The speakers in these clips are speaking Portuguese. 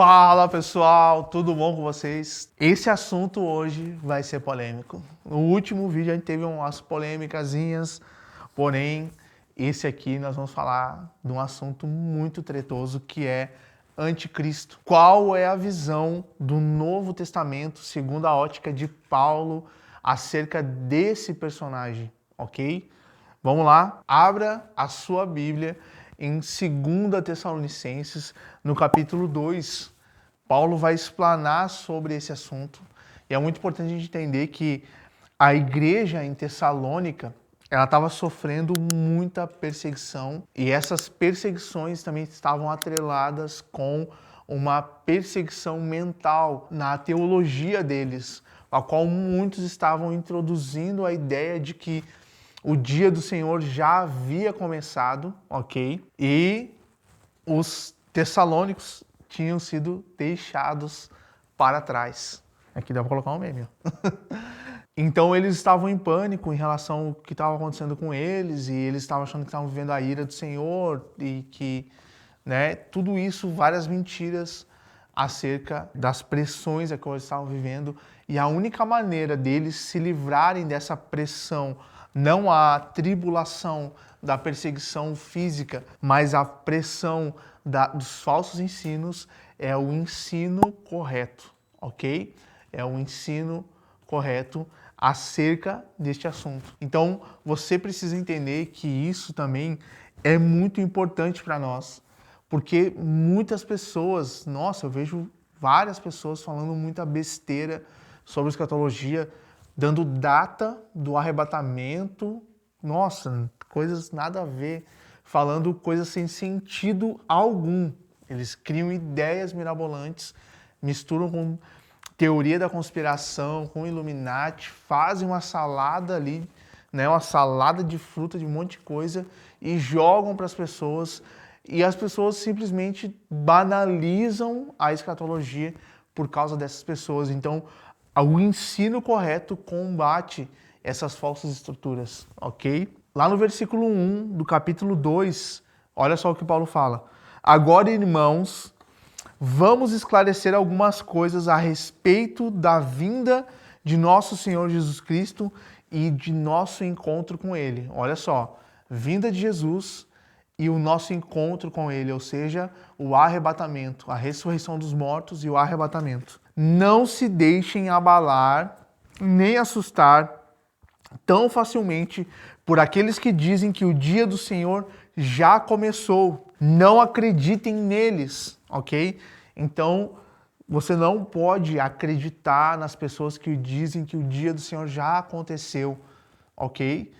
Fala pessoal, tudo bom com vocês? Esse assunto hoje vai ser polêmico. No último vídeo a gente teve umas polêmicazinhas, porém esse aqui nós vamos falar de um assunto muito tretoso que é anticristo. Qual é a visão do Novo Testamento segundo a ótica de Paulo acerca desse personagem, ok? Vamos lá, abra a sua Bíblia em 2 Tessalonicenses, no capítulo 2. Paulo vai explanar sobre esse assunto. E é muito importante a gente entender que a igreja em Tessalônica, ela estava sofrendo muita perseguição. E essas perseguições também estavam atreladas com uma perseguição mental na teologia deles, a qual muitos estavam introduzindo a ideia de que o dia do Senhor já havia começado, ok? E os tessalônicos tinham sido deixados para trás. Aqui dá para colocar um meme, ó. Então eles estavam em pânico em relação ao que estava acontecendo com eles, e eles estavam achando que estavam vivendo a ira do Senhor, e que, né, tudo isso, várias mentiras acerca das pressões a que eles estavam vivendo, e a única maneira deles se livrarem dessa pressão, não a tribulação da perseguição física, mas a pressão dos falsos ensinos, é o ensino correto, ok? É o ensino correto acerca deste assunto. Então, você precisa entender que isso também é muito importante para nós, porque muitas pessoas, nossa, eu vejo várias pessoas falando muita besteira sobre escatologia, dando data do arrebatamento, nossa, coisas nada a ver, falando coisas sem sentido algum. Eles criam ideias mirabolantes, misturam com teoria da conspiração, com Illuminati, fazem uma salada ali, né, uma salada de fruta, de um monte de coisa, e jogam para as pessoas, e as pessoas simplesmente banalizam a escatologia por causa dessas pessoas. Então, o ensino correto combate essas falsas estruturas, ok? Lá no versículo 1 do capítulo 2, olha só o que Paulo fala. Agora, irmãos, vamos esclarecer algumas coisas a respeito da vinda de nosso Senhor Jesus Cristo e de nosso encontro com Ele. Olha só, vinda de Jesus e o nosso encontro com Ele, ou seja, o arrebatamento, a ressurreição dos mortos e o arrebatamento. Não se deixem abalar nem assustar tão facilmente por aqueles que dizem que o dia do Senhor já começou. Não acreditem neles, ok? Então, você não pode acreditar nas pessoas que dizem que o dia do Senhor já aconteceu, ok?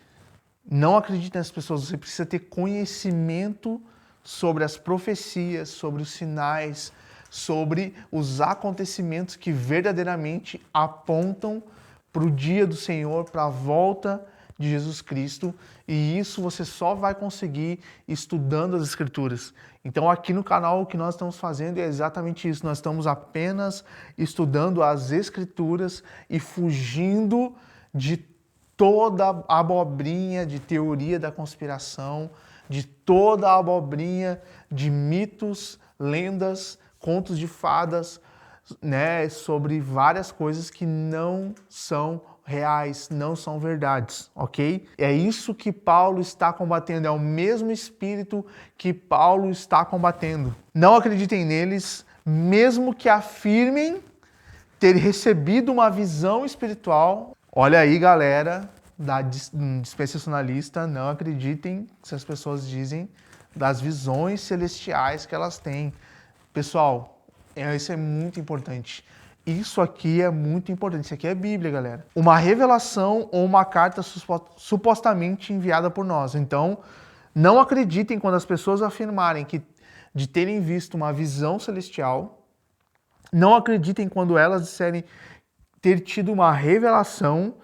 Não acredite nessas pessoas, você precisa ter conhecimento sobre as profecias, sobre os sinais, sobre os acontecimentos que verdadeiramente apontam para o dia do Senhor, para a volta de Jesus Cristo, e isso você só vai conseguir estudando as Escrituras. Então aqui no canal o que nós estamos fazendo é exatamente isso, nós estamos apenas estudando as Escrituras e fugindo de toda a abobrinha de teoria da conspiração, de toda a abobrinha de mitos, lendas, contos de fadas, né, sobre várias coisas que não são reais, não são verdades, ok? É isso que Paulo está combatendo, é o mesmo espírito que Paulo está combatendo. Não acreditem neles, mesmo que afirmem ter recebido uma visão espiritual. Olha aí, galera da dispensacionalista, não acreditem se as pessoas dizem das visões celestiais que elas têm. Pessoal, isso é muito importante. Isso aqui é muito importante. Isso aqui é Bíblia, galera. Uma revelação ou uma carta supostamente enviada por nós. Então, não acreditem quando as pessoas afirmarem que de terem visto uma visão celestial. Não acreditem quando elas disserem ter tido uma revelação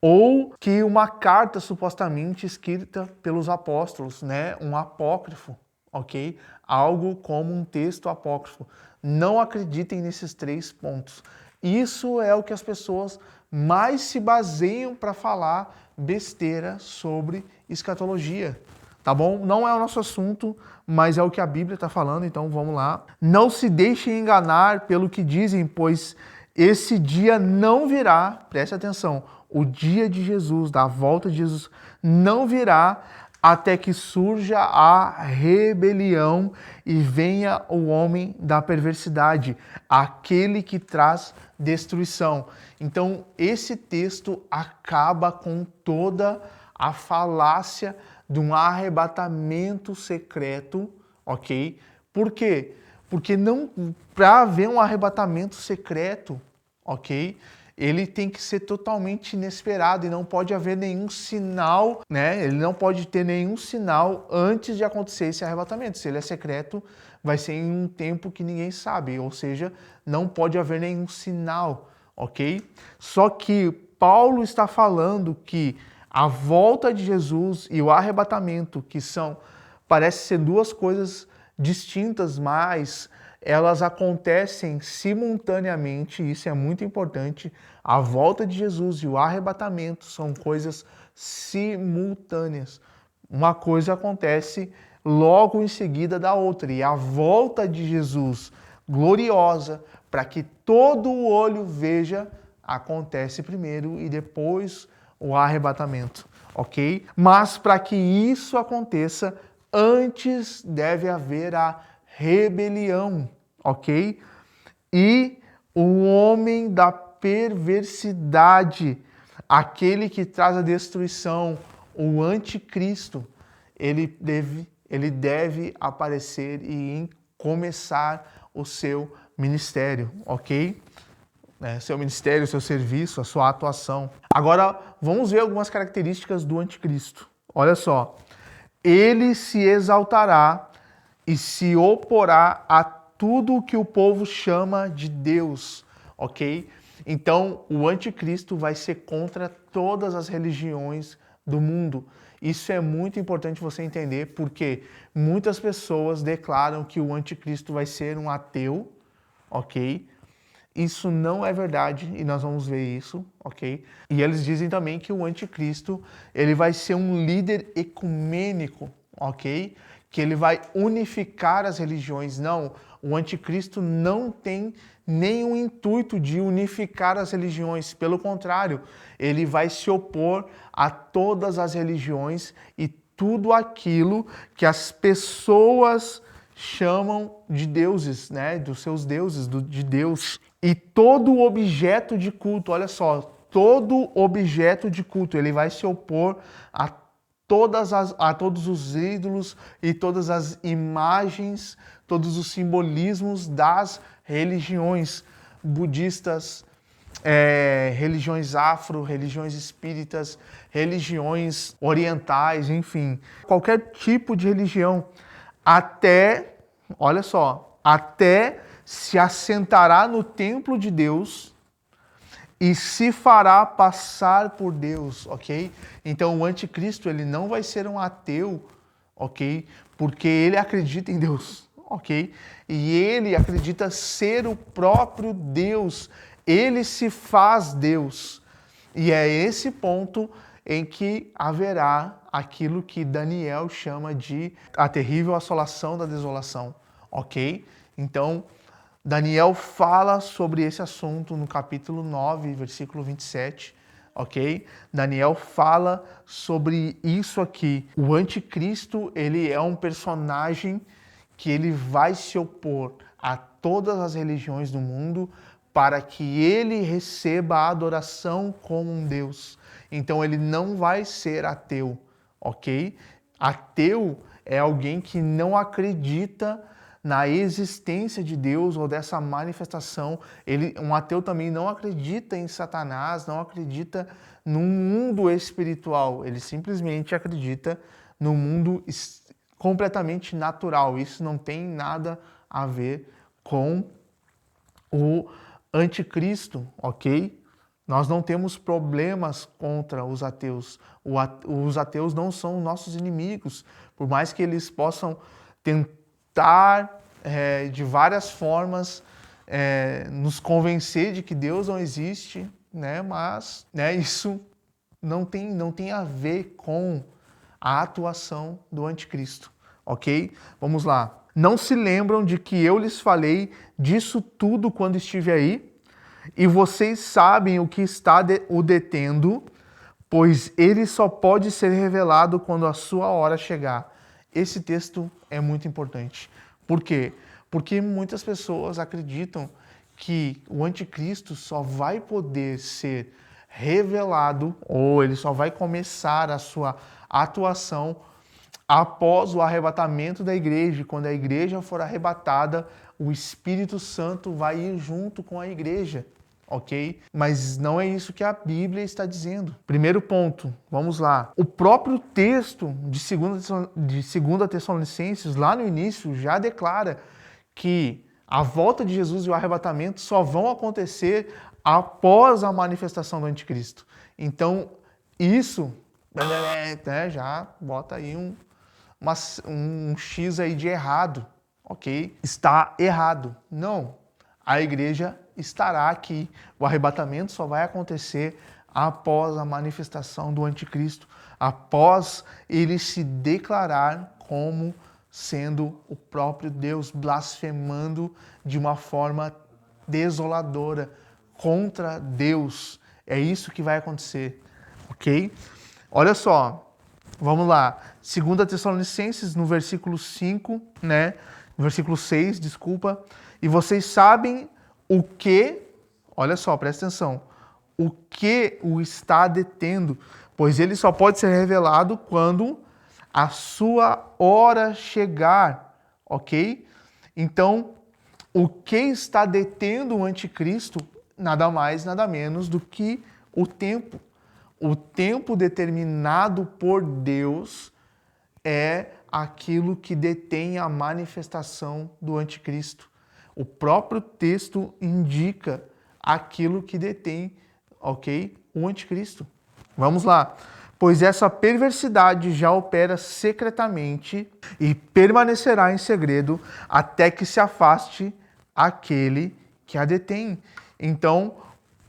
ou que uma carta supostamente escrita pelos apóstolos, né? Um apócrifo, ok? Algo como um texto apócrifo. Não acreditem nesses 3 pontos. Isso é o que as pessoas mais se baseiam para falar besteira sobre escatologia. tá bom? Não é o nosso assunto, mas é o que a Bíblia está falando, então vamos lá. Não se deixem enganar pelo que dizem, pois esse dia não virá, preste atenção, o dia de Jesus, da volta de Jesus, não virá até que surja a rebelião e venha o homem da perversidade, aquele que traz destruição. Então, esse texto acaba com toda a falácia de um arrebatamento secreto, ok? Por quê? Porque não, para haver um arrebatamento secreto, ok? Ele tem que ser totalmente inesperado e não pode haver nenhum sinal, né? Ele não pode ter nenhum sinal antes de acontecer esse arrebatamento. Se ele é secreto, vai ser em um tempo que ninguém sabe, ou seja, não pode haver nenhum sinal, ok? Só que Paulo está falando que a volta de Jesus e o arrebatamento, que são, parece ser duas coisas distintas, mas elas acontecem simultaneamente, isso é muito importante. A volta de Jesus e o arrebatamento são coisas simultâneas. Uma coisa acontece logo em seguida da outra, e a volta de Jesus gloriosa, para que todo o olho veja, acontece primeiro e depois o arrebatamento, ok? Mas para que isso aconteça, antes deve haver a rebelião, ok? E o homem da perversidade, aquele que traz a destruição, o anticristo, ele deve aparecer e começar o seu ministério, ok? Seu ministério, seu serviço, a sua atuação. Agora, vamos ver algumas características do anticristo. Olha só. Ele se exaltará e se oporá a tudo o que o povo chama de Deus, ok? Então, o anticristo vai ser contra todas as religiões do mundo. Isso é muito importante você entender, porque muitas pessoas declaram que o anticristo vai ser um ateu, ok? Isso não é verdade e nós vamos ver isso, ok? E eles dizem também que o anticristo, ele vai ser um líder ecumênico, ok? Que ele vai unificar as religiões. Não, o anticristo não tem nenhum intuito de unificar as religiões. Pelo contrário, ele vai se opor a todas as religiões e tudo aquilo que as pessoas chamam de deuses, né? Dos seus deuses, de Deus. E todo objeto de culto, olha só, todo objeto de culto, ele vai se opor a todos os ídolos e todas as imagens, todos os simbolismos das religiões budistas, religiões afro, religiões espíritas, religiões orientais, enfim, qualquer tipo de religião, até, olha só, até se assentará no templo de Deus e se fará passar por Deus, ok? Então o anticristo, ele não vai ser um ateu, ok? Porque ele acredita em Deus, ok? E ele acredita ser o próprio Deus, ele se faz Deus. E é esse ponto em que haverá aquilo que Daniel chama de a terrível assolação da desolação, ok? Então, Daniel fala sobre esse assunto no capítulo 9, versículo 27, ok? Daniel fala sobre isso aqui. O anticristo, ele é um personagem que ele vai se opor a todas as religiões do mundo para que ele receba a adoração como um Deus. Então ele não vai ser ateu, ok? Ateu é alguém que não acredita na existência de Deus ou dessa manifestação. Um ateu também não acredita em Satanás, não acredita num mundo espiritual. Ele simplesmente acredita no mundo completamente natural. Isso não tem nada a ver com o anticristo, ok? Nós não temos problemas contra os ateus. Os ateus não são nossos inimigos, por mais que eles possam tentar de várias formas nos convencer de que Deus não existe, né? Mas isso não tem a ver com a atuação do anticristo, ok? Vamos lá. Não se lembram de que eu lhes falei disso tudo quando estive aí? E vocês sabem o que está o detendo, pois ele só pode ser revelado quando a sua hora chegar. Esse texto é muito importante. Por quê? Porque muitas pessoas acreditam que o anticristo só vai poder ser revelado, ou ele só vai começar a sua atuação após o arrebatamento da igreja. Quando a igreja for arrebatada, o Espírito Santo vai ir junto com a igreja, ok? Mas não é isso que a Bíblia está dizendo. Primeiro ponto, vamos lá. O próprio texto de 2 Tessalonicenses, lá no início, já declara que a volta de Jesus e o arrebatamento só vão acontecer após a manifestação do anticristo. Então, isso já bota aí um X aí de errado, ok? Está errado. Não. A igreja estará aqui. O arrebatamento só vai acontecer após a manifestação do anticristo, após ele se declarar como sendo o próprio Deus, blasfemando de uma forma desoladora contra Deus. É isso que vai acontecer, ok? Olha só, vamos lá. 2 Tessalonicenses, no versículo 5, né? No versículo 6, desculpa. E vocês sabem o que, olha só, presta atenção, o que o está detendo, pois ele só pode ser revelado quando a sua hora chegar, ok? Então, o que está detendo o anticristo, nada mais, nada menos do que o tempo. O tempo determinado por Deus é aquilo que detém a manifestação do anticristo. O próprio texto indica aquilo que detém, ok? O anticristo. Vamos lá. Pois essa perversidade já opera secretamente e permanecerá em segredo até que se afaste aquele que a detém. Então,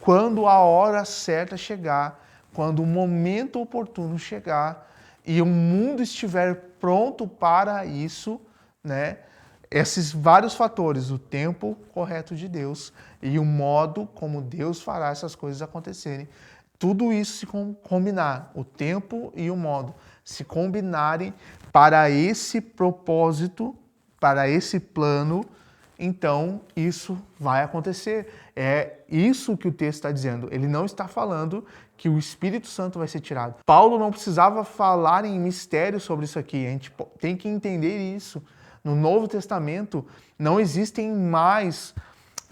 quando a hora certa chegar, quando o momento oportuno chegar e o mundo estiver pronto para isso, né? Esses vários fatores, o tempo correto de Deus e o modo como Deus fará essas coisas acontecerem, tudo isso se combinar, o tempo e o modo, se combinarem para esse propósito, para esse plano, então isso vai acontecer. É isso que o texto está dizendo. Ele não está falando que o Espírito Santo vai ser tirado. Paulo não precisava falar em mistério sobre isso aqui. A gente tem que entender isso. No Novo Testamento não existem mais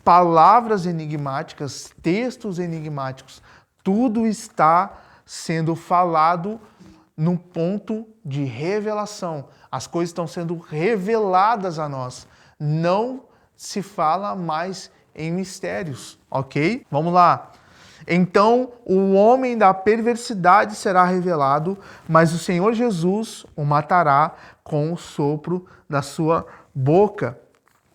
palavras enigmáticas, textos enigmáticos. Tudo está sendo falado num ponto de revelação. As coisas estão sendo reveladas a nós. Não se fala mais em mistérios, ok? Vamos lá. Então, o homem da perversidade será revelado, mas o Senhor Jesus o matará com o sopro da sua boca,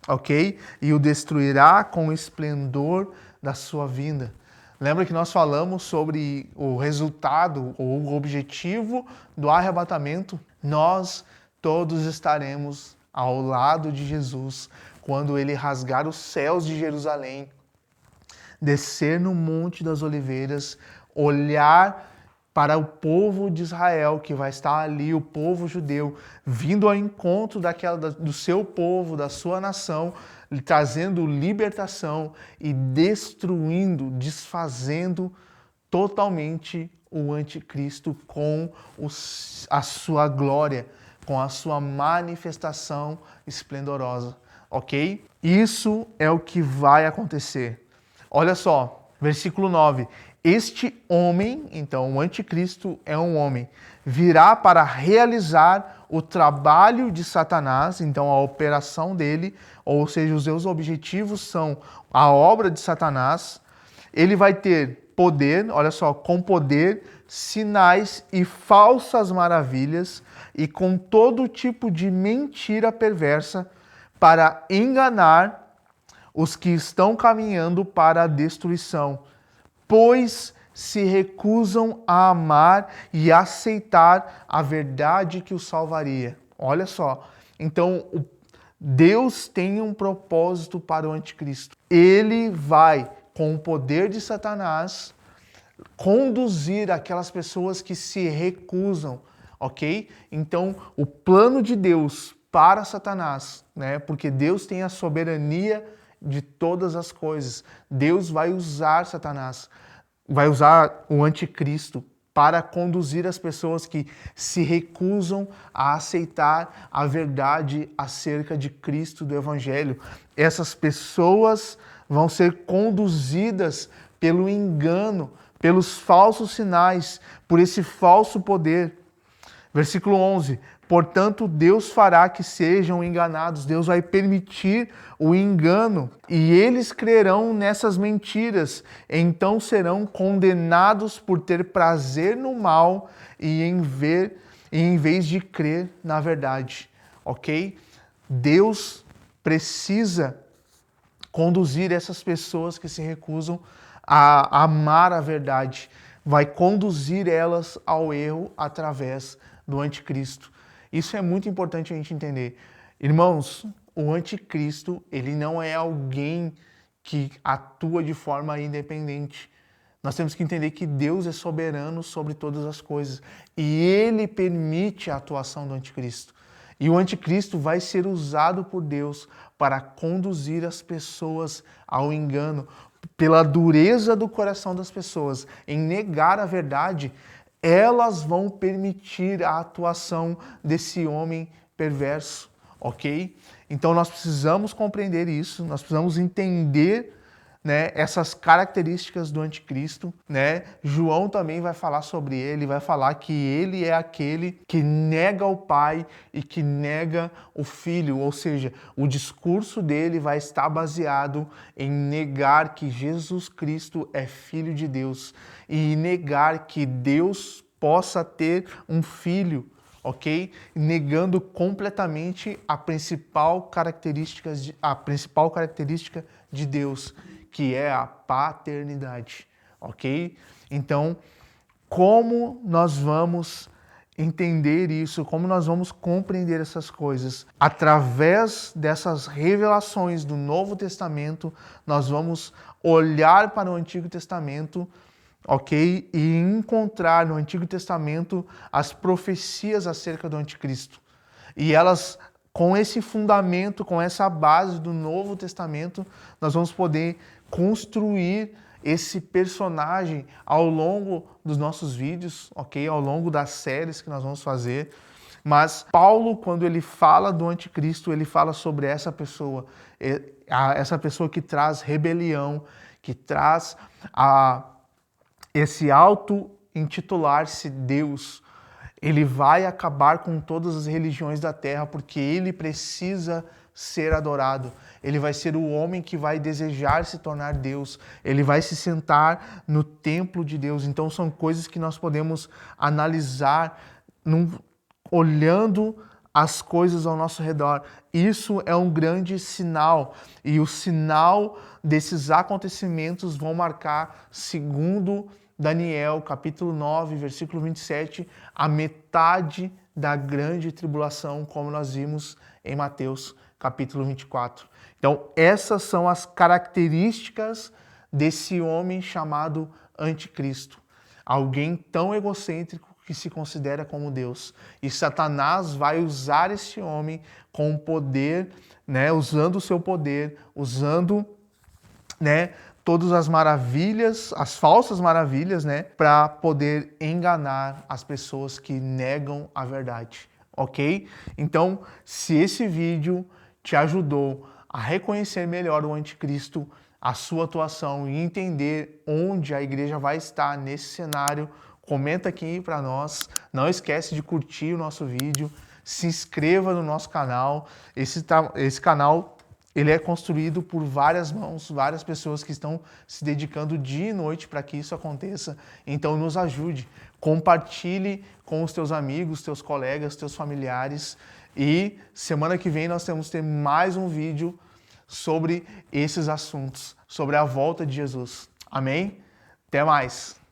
ok? E o destruirá com o esplendor da sua vinda. Lembra que nós falamos sobre o resultado ou o objetivo do arrebatamento? Nós todos estaremos ao lado de Jesus quando ele rasgar os céus de Jerusalém, descer no Monte das Oliveiras, olhar para o povo de Israel que vai estar ali, o povo judeu, vindo ao encontro do seu povo, da sua nação, trazendo libertação e destruindo, desfazendo totalmente o anticristo com a sua glória, com a sua manifestação esplendorosa, ok? Isso é o que vai acontecer. Olha só, versículo 9. Este homem, então o anticristo é um homem, virá para realizar o trabalho de Satanás, então a operação dele, ou seja, os seus objetivos são a obra de Satanás. Ele vai ter poder, olha só, com poder, sinais e falsas maravilhas e com todo tipo de mentira perversa para enganar os que estão caminhando para a destruição. Pois se recusam a amar e aceitar a verdade que os salvaria. Olha só. Então, Deus tem um propósito para o anticristo. Ele vai, com o poder de Satanás, conduzir aquelas pessoas que se recusam, ok? Então, o plano de Deus para Satanás, né? Porque Deus tem a soberania de todas as coisas. Deus vai usar Satanás, vai usar o anticristo para conduzir as pessoas que se recusam a aceitar a verdade acerca de Cristo, do Evangelho. Essas pessoas vão ser conduzidas pelo engano, pelos falsos sinais, por esse falso poder. Versículo 11. Portanto, Deus fará que sejam enganados. Deus vai permitir o engano e eles crerão nessas mentiras. Então serão condenados por ter prazer no mal e em vez de crer na verdade. Ok? Deus precisa conduzir essas pessoas que se recusam a amar a verdade. Vai conduzir elas ao erro através do anticristo. Isso é muito importante a gente entender. Irmãos, o anticristo, ele não é alguém que atua de forma independente. Nós temos que entender que Deus é soberano sobre todas as coisas e ele permite a atuação do anticristo. E o anticristo vai ser usado por Deus para conduzir as pessoas ao engano. Pela dureza do coração das pessoas em negar a verdade, elas vão permitir a atuação desse homem perverso, ok? Então nós precisamos compreender isso, nós precisamos entender, né, essas características do anticristo, né? João também vai falar sobre ele, vai falar que ele é aquele que nega o Pai e que nega o Filho, ou seja, o discurso dele vai estar baseado em negar que Jesus Cristo é Filho de Deus e negar que Deus possa ter um filho, ok? Negando completamente a principal característica de Deus, que é a paternidade, ok? Então, como nós vamos entender isso, como nós vamos compreender essas coisas? Através dessas revelações do Novo Testamento, nós vamos olhar para o Antigo Testamento, ok? E encontrar no Antigo Testamento as profecias acerca do anticristo. E elas, com esse fundamento, com essa base do Novo Testamento, nós vamos poder construir esse personagem ao longo dos nossos vídeos, ok? Ao longo das séries que nós vamos fazer. Mas Paulo, quando ele fala do anticristo, ele fala sobre essa pessoa que traz rebelião, que traz esse auto-intitular-se Deus. Ele vai acabar com todas as religiões da terra porque ele precisa ser adorado. Ele vai ser o homem que vai desejar se tornar Deus. Ele vai se sentar no templo de Deus. Então são coisas que nós podemos analisar olhando as coisas ao nosso redor. Isso é um grande sinal. E o sinal desses acontecimentos vão marcar, segundo Daniel, capítulo 9, versículo 27, a metade da grande tribulação, como nós vimos em Mateus, capítulo 24. Então, essas são as características desse homem chamado anticristo. Alguém tão egocêntrico que se considera como Deus. E Satanás vai usar esse homem com poder, né, usando o seu poder, usando, né, todas as maravilhas, as falsas maravilhas, né, para poder enganar as pessoas que negam a verdade, ok? Então, se esse vídeo te ajudou a reconhecer melhor o anticristo, a sua atuação e entender onde a igreja vai estar nesse cenário, comenta aqui para nós. Não esquece de curtir o nosso vídeo, se inscreva no nosso canal. Esse canal, ele é construído por várias mãos, várias pessoas que estão se dedicando dia e noite para que isso aconteça. Então nos ajude, compartilhe com os teus amigos, teus colegas, teus familiares. E semana que vem nós temos que ter mais um vídeo sobre esses assuntos, sobre a volta de Jesus. Amém? Até mais!